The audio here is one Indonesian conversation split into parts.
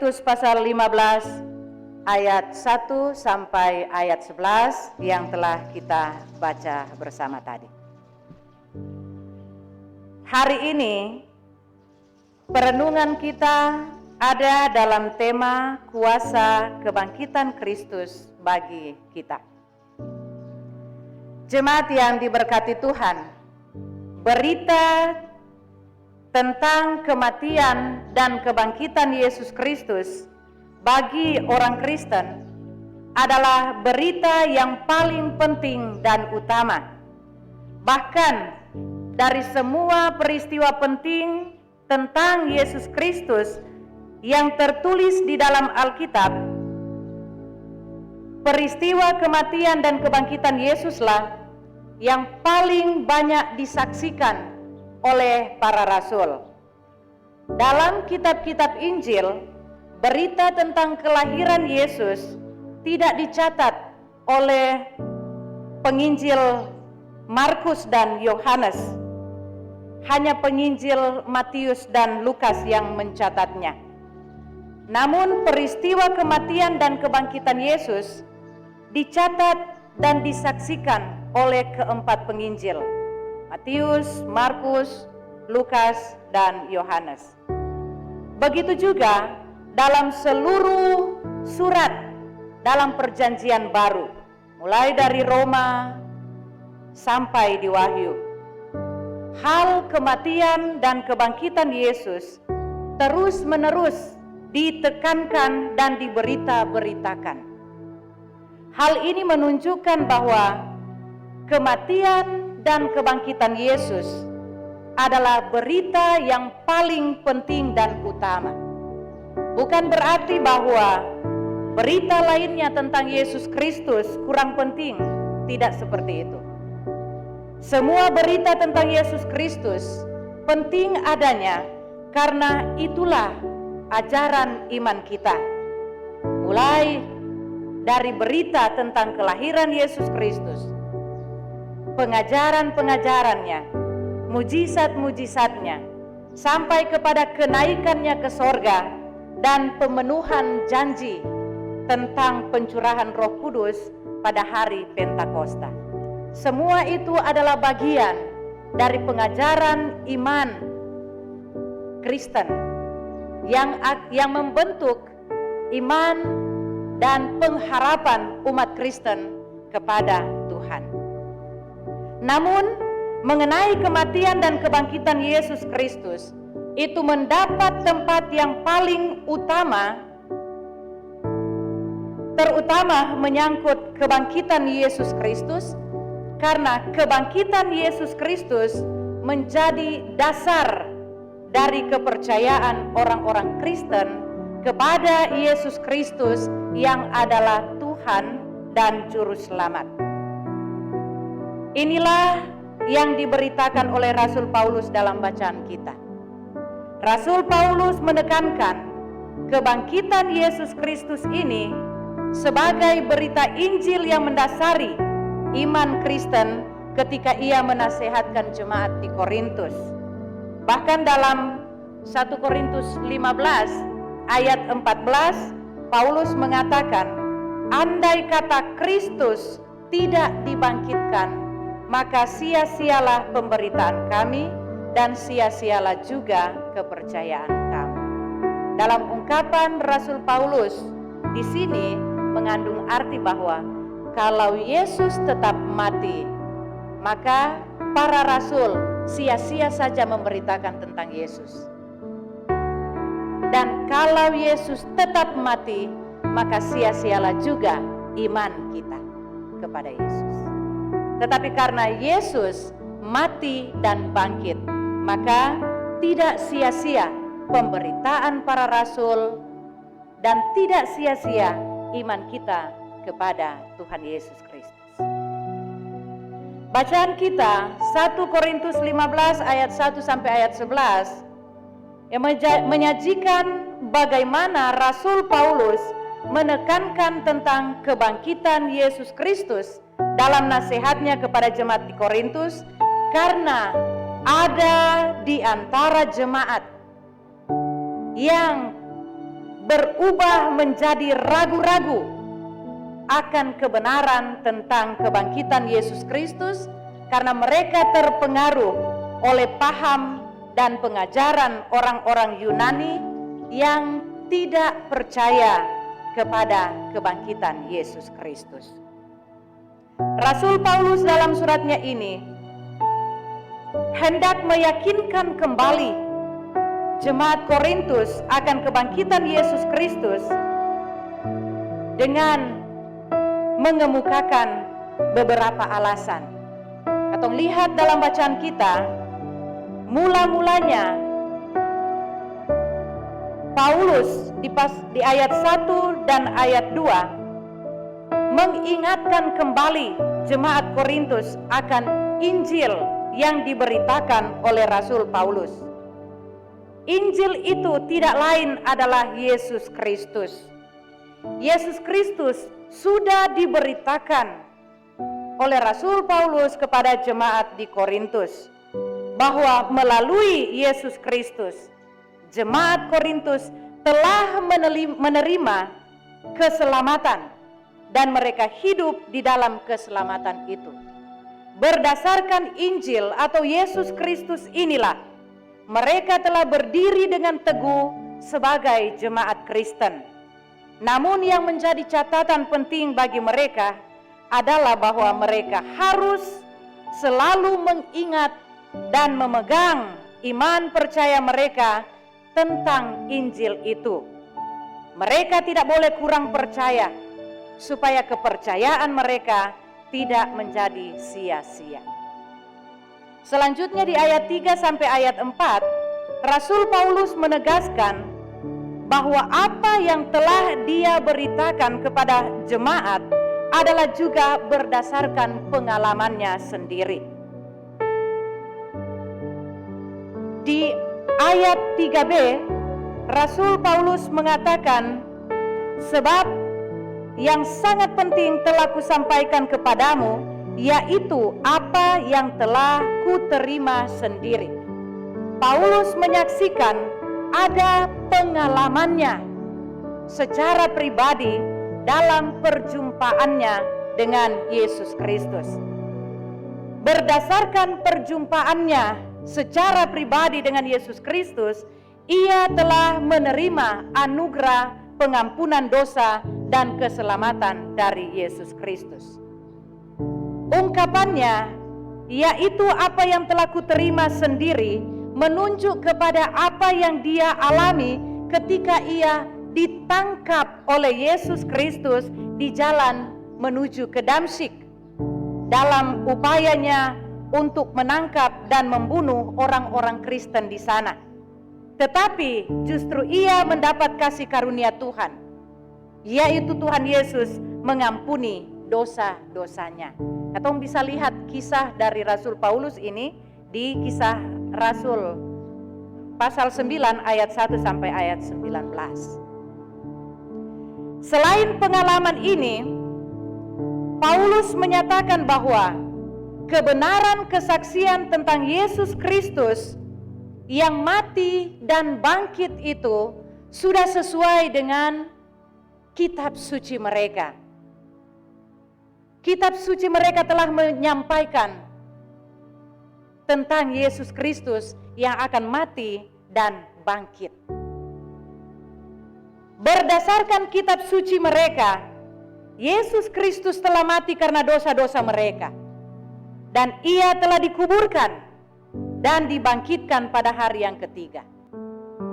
Korintus pasal 15 ayat 1 sampai ayat 11 yang telah kita baca bersama tadi. Hari ini perenungan kita ada dalam tema kuasa kebangkitan Kristus bagi kita. Jemaat yang diberkati Tuhan, berita tentang kematian dan kebangkitan Yesus Kristus bagi orang Kristen adalah berita yang paling penting dan utama. Bahkan dari semua peristiwa penting tentang Yesus Kristus yang tertulis di dalam Alkitab, peristiwa kematian dan kebangkitan Yesuslah yang paling banyak disaksikan oleh para rasul. Dalam kitab-kitab Injil, berita tentang kelahiran Yesus tidak dicatat oleh penginjil Markus dan Yohanes. Hanya penginjil Matius dan Lukas yang mencatatnya. Namun peristiwa kematian dan kebangkitan Yesus dicatat dan disaksikan oleh keempat penginjil, Matius, Markus, Lukas, dan Yohanes. Begitu juga dalam seluruh surat dalam Perjanjian Baru, mulai dari Roma sampai di Wahyu. Hal kematian dan kebangkitan Yesus terus-menerus ditekankan dan diberita-beritakan. Hal ini menunjukkan bahwa kematian dan kebangkitan Yesus adalah berita yang paling penting dan utama. Bukan berarti bahwa berita lainnya tentang Yesus Kristus kurang penting, tidak seperti itu. Semua berita tentang Yesus Kristus penting adanya karena itulah ajaran iman kita. Mulai dari berita tentang kelahiran Yesus Kristus, pengajaran-pengajarannya, mujizat-mujizatnya, sampai kepada kenaikannya ke sorga dan pemenuhan janji tentang pencurahan Roh Kudus pada hari Pentakosta. Semua itu adalah bagian dari pengajaran iman Kristen yang membentuk iman dan pengharapan umat Kristen kepada Tuhan. Namun, mengenai kematian dan kebangkitan Yesus Kristus, itu mendapat tempat yang paling utama, terutama menyangkut kebangkitan Yesus Kristus, karena kebangkitan Yesus Kristus menjadi dasar dari kepercayaan orang-orang Kristen kepada Yesus Kristus yang adalah Tuhan dan Juru Selamat. Inilah yang diberitakan oleh Rasul Paulus dalam bacaan kita. Rasul Paulus menekankan kebangkitan Yesus Kristus ini sebagai berita Injil yang mendasari iman Kristen ketika ia menasihatkan jemaat di Korintus. Bahkan dalam 1 Korintus 15 ayat 14, Paulus mengatakan, andai kata Kristus tidak dibangkitkan, maka sia-sialah pemberitaan kami dan sia-sialah juga kepercayaan kami. Dalam ungkapan Rasul Paulus di sini mengandung arti bahwa kalau Yesus tetap mati, maka para rasul sia-sia saja memberitakan tentang Yesus. Dan kalau Yesus tetap mati, maka sia-sialah juga iman kita kepada Yesus. Tetapi karena Yesus mati dan bangkit, maka tidak sia-sia pemberitaan para rasul dan tidak sia-sia iman kita kepada Tuhan Yesus Kristus. Bacaan kita 1 Korintus 15 ayat 1 sampai ayat 11 yang menyajikan bagaimana Rasul Paulus menekankan tentang kebangkitan Yesus Kristus dalam nasihatnya kepada jemaat di Korintus, karena ada di antara jemaat yang berubah menjadi ragu-ragu akan kebenaran tentang kebangkitan Yesus Kristus karena mereka terpengaruh oleh paham dan pengajaran orang-orang Yunani yang tidak percaya kepada kebangkitan Yesus Kristus. Rasul Paulus dalam suratnya ini hendak meyakinkan kembali jemaat Korintus akan kebangkitan Yesus Kristus dengan mengemukakan beberapa alasan. Katong lihat dalam bacaan kita, mula-mulanya Paulus di ayat 1 dan ayat 2 mengingatkan kembali jemaat Korintus akan Injil yang diberitakan oleh Rasul Paulus. Injil itu tidak lain adalah Yesus Kristus. Yesus Kristus sudah diberitakan oleh Rasul Paulus kepada jemaat di Korintus bahwa melalui Yesus Kristus jemaat Korintus telah menerima keselamatan dan mereka hidup di dalam keselamatan itu. Berdasarkan Injil atau Yesus Kristus inilah mereka telah berdiri dengan teguh sebagai jemaat Kristen. Namun yang menjadi catatan penting bagi mereka adalah bahwa mereka harus selalu mengingat dan memegang iman percaya mereka tentang Injil itu. Mereka tidak boleh kurang percaya supaya kepercayaan mereka tidak menjadi sia-sia. Selanjutnya di ayat 3 sampai ayat 4, Rasul Paulus menegaskan bahwa apa yang telah dia beritakan kepada jemaat adalah juga berdasarkan pengalamannya sendiri. Di ayat 3b, Rasul Paulus mengatakan, sebab yang sangat penting telah kusampaikan kepadamu, yaitu apa yang telah kuterima sendiri. Paulus menyaksikan ada pengalamannya secara pribadi dalam perjumpaannya dengan Yesus Kristus. Berdasarkan perjumpaannya secara pribadi dengan Yesus Kristus, ia telah menerima anugerah pengampunan dosa dan keselamatan dari Yesus Kristus. Ungkapannya, yaitu apa yang telah kuterima sendiri, menunjuk kepada apa yang dia alami ketika ia ditangkap oleh Yesus Kristus di jalan menuju ke Damsyik dalam upayanya untuk menangkap dan membunuh orang-orang Kristen di sana. Tetapi justru ia mendapat kasih karunia Tuhan, yaitu Tuhan Yesus mengampuni dosa-dosanya. Katong bisa lihat kisah dari Rasul Paulus ini di Kisah Rasul pasal 9 ayat 1 sampai ayat 19. Selain pengalaman ini, Paulus menyatakan bahwa kebenaran kesaksian tentang Yesus Kristus yang mati dan bangkit itu sudah sesuai dengan kitab suci mereka. Kitab suci mereka telah menyampaikan tentang Yesus Kristus yang akan mati dan bangkit. Berdasarkan kitab suci mereka, Yesus Kristus telah mati karena dosa-dosa mereka, dan ia telah dikuburkan dan dibangkitkan pada hari yang ketiga.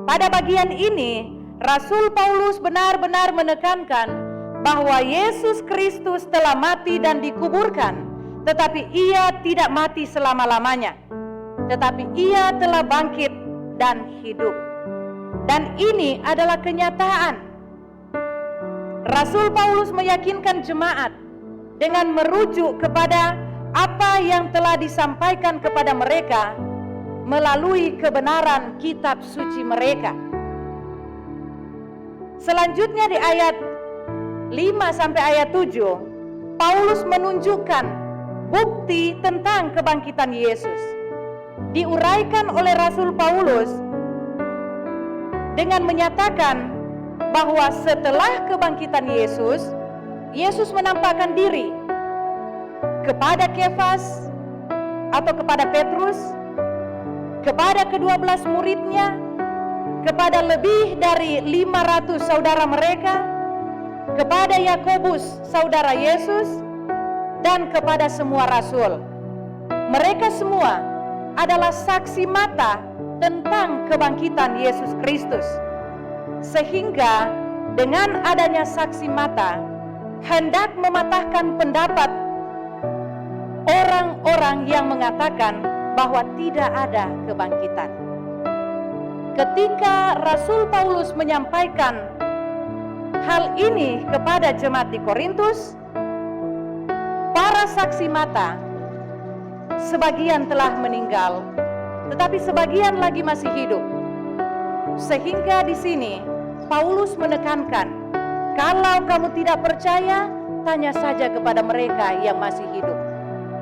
Pada bagian ini, Rasul Paulus benar-benar menekankan bahwa Yesus Kristus telah mati dan dikuburkan, tetapi ia tidak mati selama-lamanya, tetapi ia telah bangkit dan hidup. Dan ini adalah kenyataan. Rasul Paulus meyakinkan jemaat dengan merujuk kepada apa yang telah disampaikan kepada mereka melalui kebenaran kitab suci mereka. Selanjutnya di ayat 5 sampai ayat 7, Paulus menunjukkan bukti tentang kebangkitan Yesus. Diuraikan oleh Rasul Paulus dengan menyatakan bahwa setelah kebangkitan Yesus, Yesus menampakkan diri kepada Kefas atau kepada Petrus, kepada ke-12 muridnya, kepada lebih dari 500 saudara mereka, kepada Yakobus saudara Yesus, dan kepada semua rasul. Mereka semua adalah saksi mata tentang kebangkitan Yesus Kristus. Sehingga dengan adanya saksi mata, hendak mematahkan pendapat orang-orang yang mengatakan bahwa tidak ada kebangkitan. Ketika Rasul Paulus menyampaikan hal ini kepada jemaat di Korintus, para saksi mata sebagian telah meninggal, tetapi sebagian lagi masih hidup. Sehingga di sini Paulus menekankan, kalau kamu tidak percaya, tanya saja kepada mereka yang masih hidup.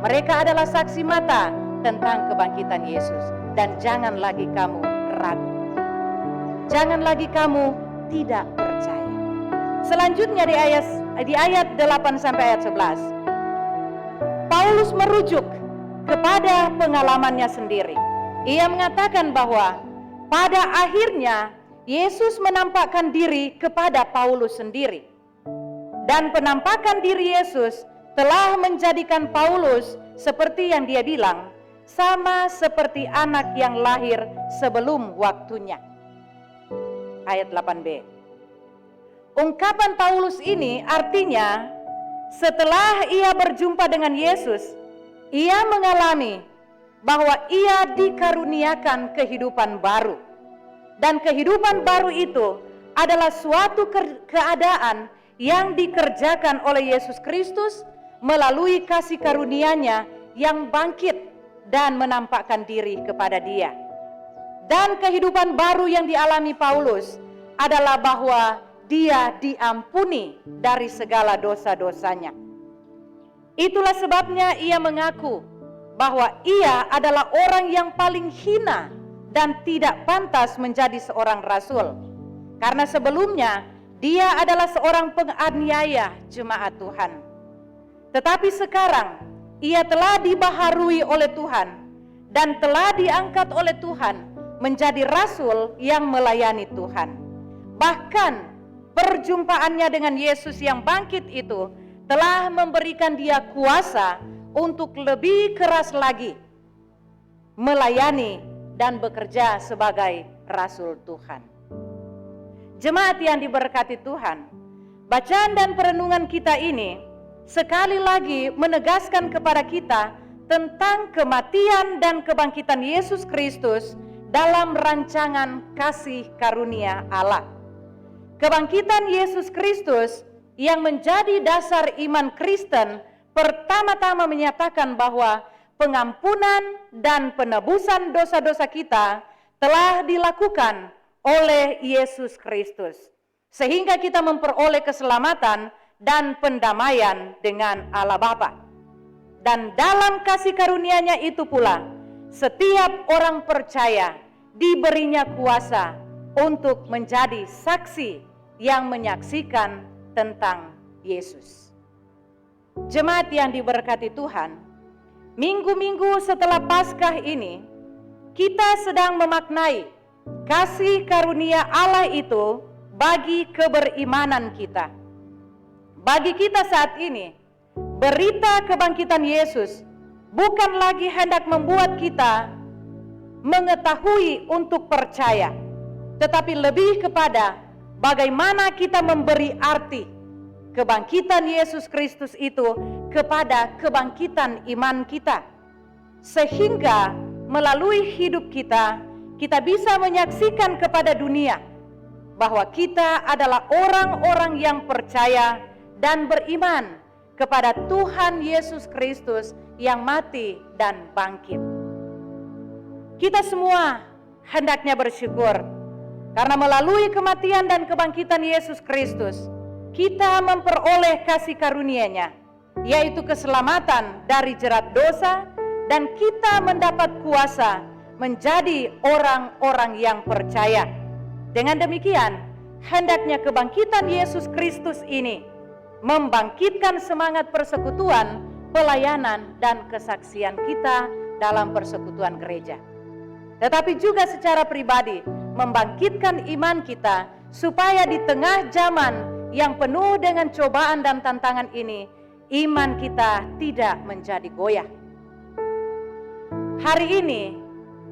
Mereka adalah saksi mata tentang kebangkitan Yesus. Dan jangan lagi kamu ragu. Jangan lagi kamu tidak percaya. Selanjutnya di ayat 8 sampai ayat 11. Paulus merujuk kepada pengalamannya sendiri. Ia mengatakan bahwa pada akhirnya Yesus menampakkan diri kepada Paulus sendiri. Dan penampakan diri Yesus telah menjadikan Paulus seperti yang dia bilang, sama seperti anak yang lahir sebelum waktunya. Ayat 8b. Ungkapan Paulus ini artinya setelah ia berjumpa dengan Yesus, ia mengalami bahwa ia dikaruniakan kehidupan baru. Dan kehidupan baru itu adalah suatu keadaan yang dikerjakan oleh Yesus Kristus melalui kasih karunia-Nya yang bangkit dan menampakkan diri kepada dia. Dan kehidupan baru yang dialami Paulus adalah bahwa dia diampuni dari segala dosa-dosanya. Itulah sebabnya ia mengaku bahwa ia adalah orang yang paling hina dan tidak pantas menjadi seorang rasul. Karena sebelumnya dia adalah seorang penganiaya jemaat Tuhan. Tetapi sekarang ia telah dibaharui oleh Tuhan dan telah diangkat oleh Tuhan menjadi rasul yang melayani Tuhan. Bahkan perjumpaannya dengan Yesus yang bangkit itu telah memberikan dia kuasa untuk lebih keras lagi melayani dan bekerja sebagai rasul Tuhan. Jemaat yang diberkati Tuhan, bacaan dan perenungan kita ini sekali lagi menegaskan kepada kita tentang kematian dan kebangkitan Yesus Kristus dalam rancangan kasih karunia Allah. Kebangkitan Yesus Kristus yang menjadi dasar iman Kristen pertama-tama menyatakan bahwa pengampunan dan penebusan dosa-dosa kita telah dilakukan oleh Yesus Kristus, sehingga kita memperoleh keselamatan dan pendamaian dengan Allah Bapa. Dan dalam kasih karunia-Nya itu pula, setiap orang percaya diberinya kuasa untuk menjadi saksi yang menyaksikan tentang Yesus. Jemaat yang diberkati Tuhan, minggu-minggu setelah Paskah ini, kita sedang memaknai kasih karunia Allah itu bagi keberimanan kita. Bagi kita saat ini, berita kebangkitan Yesus bukan lagi hendak membuat kita mengetahui untuk percaya, tetapi lebih kepada bagaimana kita memberi arti kebangkitan Yesus Kristus itu kepada kebangkitan iman kita. Sehingga melalui hidup kita, kita bisa menyaksikan kepada dunia bahwa kita adalah orang-orang yang percaya dan beriman kepada Tuhan Yesus Kristus yang mati dan bangkit. Kita semua hendaknya bersyukur karena melalui kematian dan kebangkitan Yesus Kristus, kita memperoleh kasih karunia-Nya, yaitu keselamatan dari jerat dosa, dan kita mendapat kuasa menjadi orang-orang yang percaya. Dengan demikian, hendaknya kebangkitan Yesus Kristus ini membangkitkan semangat persekutuan, pelayanan, dan kesaksian kita dalam persekutuan gereja. Tetapi juga secara pribadi membangkitkan iman kita supaya di tengah zaman yang penuh dengan cobaan dan tantangan ini, iman kita tidak menjadi goyah. Hari ini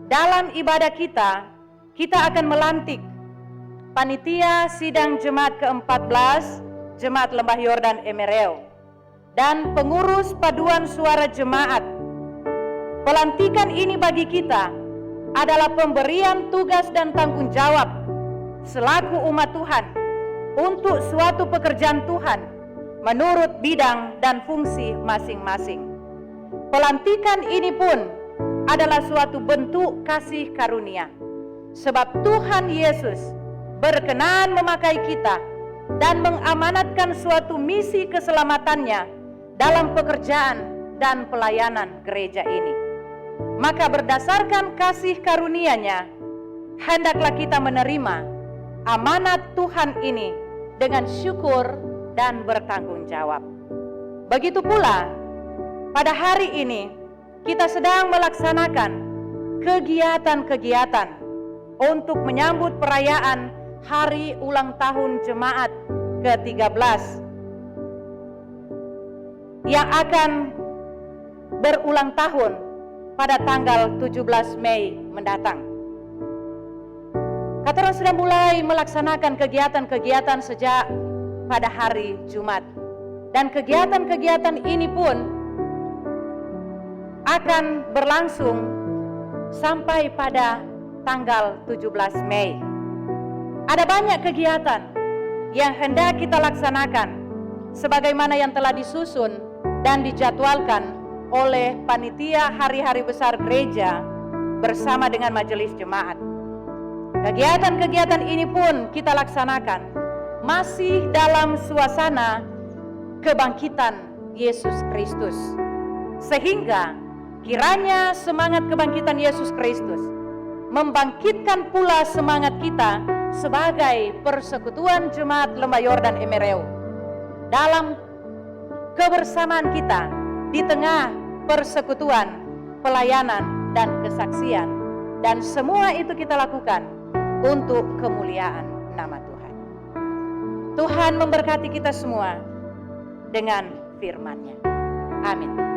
dalam ibadah kita akan melantik panitia sidang jemaat ke-14 Jemaat Lembah Yordan Emereu dan pengurus paduan suara jemaat. Pelantikan ini bagi kita adalah pemberian tugas dan tanggung jawab selaku umat Tuhan untuk suatu pekerjaan Tuhan menurut bidang dan fungsi masing-masing. Pelantikan ini pun adalah suatu bentuk kasih karunia, sebab Tuhan Yesus berkenan memakai kita dan mengamanatkan suatu misi keselamatannya dalam pekerjaan dan pelayanan gereja ini. Maka berdasarkan kasih karunia-Nya, hendaklah kita menerima amanat Tuhan ini dengan syukur dan bertanggung jawab. Begitu pula, pada hari ini kita sedang melaksanakan kegiatan-kegiatan untuk menyambut perayaan Hari Ulang Tahun Jemaat ke-13 yang akan berulang tahun pada tanggal 17 Mei mendatang. Kata orang sudah mulai melaksanakan kegiatan-kegiatan sejak pada hari Jumat. Dan kegiatan-kegiatan ini pun akan berlangsung sampai pada tanggal 17 Mei. Ada banyak kegiatan yang hendak kita laksanakan sebagaimana yang telah disusun dan dijadwalkan oleh panitia hari-hari besar gereja bersama dengan majelis jemaat. Kegiatan-kegiatan ini pun kita laksanakan masih dalam suasana kebangkitan Yesus Kristus. Sehingga kiranya semangat kebangkitan Yesus Kristus membangkitkan pula semangat kita sebagai persekutuan Jemaat Lembah Yordan Emereu dalam kebersamaan kita di tengah persekutuan, pelayanan, dan kesaksian. Dan semua itu kita lakukan untuk kemuliaan nama Tuhan. Tuhan memberkati kita semua dengan firman-Nya. Amin.